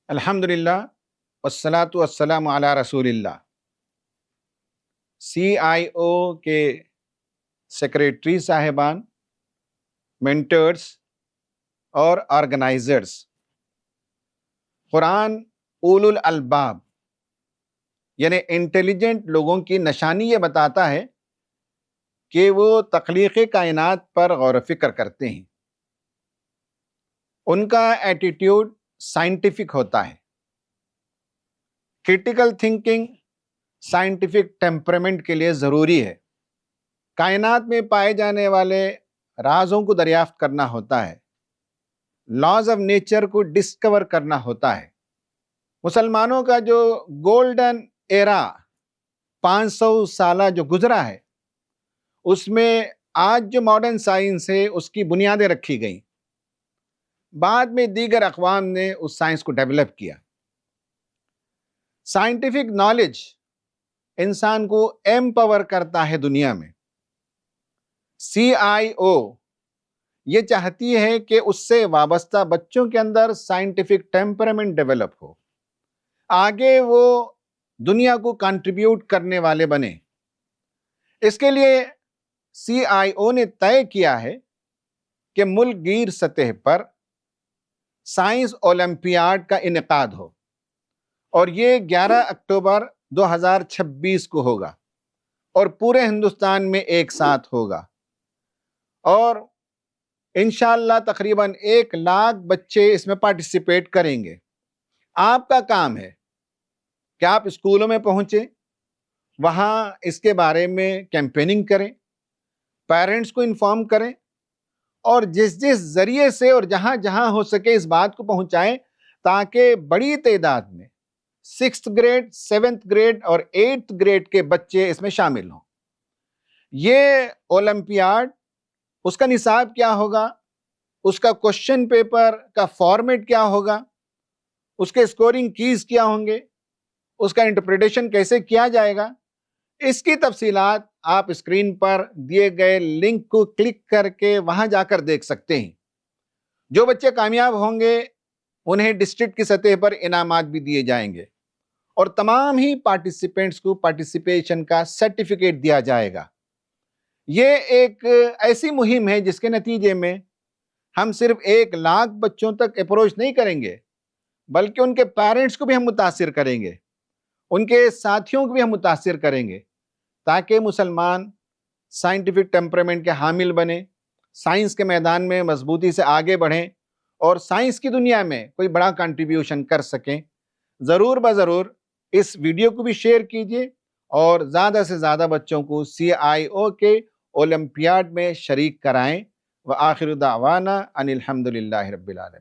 الحمدللہ والصلاة والسلام علی رسول اللہ۔ سی آئی او کے سیکریٹری صاحبان، مینٹرز اور آرگنائزرز، قرآن اولو الالباب یعنی انٹیلیجنٹ لوگوں کی نشانی یہ بتاتا ہے کہ وہ تخلیق کائنات پر غور و فکر کرتے ہیں۔ ان کا ایٹیٹیوڈ سائنٹیفک ہوتا ہے۔ کریٹیکل تھنکنگ سائنٹیفک ٹیمپرامنٹ کے لیے ضروری ہے۔ کائنات میں پائے جانے والے رازوں کو دریافت کرنا ہوتا ہے، لاز آف نیچر کو ڈسکور کرنا ہوتا ہے۔ مسلمانوں کا جو گولڈن ایرا 500 سالہ جو گزرا ہے، اس میں آج جو ماڈرن سائنس ہے اس کی بنیادیں رکھی گئیں۔ بعد میں دیگر اقوام نے اس سائنس کو ڈیولپ کیا۔ سائنٹیفک نالج انسان کو ایمپاور کرتا ہے دنیا میں۔ سی آئی او یہ چاہتی ہے کہ اس سے وابستہ بچوں کے اندر سائنٹیفک ٹیمپرامنٹ ڈیولپ ہو، آگے وہ دنیا کو کنٹریبیوٹ کرنے والے بنے۔ اس کے لیے سی آئی او نے طے کیا ہے کہ ملک گیر سطح پر سائنس اولمپیاڈ کا انعقاد ہو، اور یہ 11 اکتوبر 2026 کو ہوگا اور پورے ہندوستان میں ایک ساتھ ہوگا، اور انشاءاللہ تقریباً 1 لاکھ بچے اس میں پارٹیسپیٹ کریں گے۔ آپ کا کام ہے کہ آپ اسکولوں میں پہنچیں، وہاں اس کے بارے میں کیمپیننگ کریں، پیرنٹس کو انفارم کریں، اور جس ذریعے سے اور جہاں جہاں ہو سکے اس بات کو پہنچائیں تاکہ بڑی تعداد میں 6th گریڈ، 7th گریڈ اور 8th گریڈ کے بچے اس میں شامل ہوں۔ یہ اولمپیاڈ، اس کا نصاب کیا ہوگا، اس کا کوشچن پیپر کا فارمیٹ کیا ہوگا، اس کے اسکورنگ کیز کیا ہوں گے، اس کا انٹرپریٹیشن کیسے کیا جائے گا، اس کی تفصیلات آپ اسکرین پر دیے گئے لنک کو کلک کر کے وہاں جا کر دیکھ سکتے ہیں۔ جو بچے کامیاب ہوں گے انہیں ڈسٹرکٹ کی سطح پر انعامات بھی دیے جائیں گے، اور تمام ہی پارٹیسپینٹس کو پارٹیسپیشن کا سرٹیفکیٹ دیا جائے گا۔ یہ ایک ایسی مہم ہے جس کے نتیجے میں ہم صرف 1 لاکھ بچوں تک اپروچ نہیں کریں گے، بلکہ ان کے پیرنٹس کو بھی ہم متاثر کریں گے، ان کے ساتھیوں کو بھی ہم متاثر کریں گے، تاکہ مسلمان سائنٹیفک ٹیمپرامنٹ کے حامل بنیں، سائنس کے میدان میں مضبوطی سے آگے بڑھیں، اور سائنس کی دنیا میں کوئی بڑا کنٹریبیوشن کر سکیں۔ ضرور بضرور اس ویڈیو کو بھی شیئر کیجئے اور زیادہ سے زیادہ بچوں کو سی آئی او کے اولمپیاڈ میں شریک کرائیں۔ وآخر دعوانا ان الحمدللہ رب العالمین۔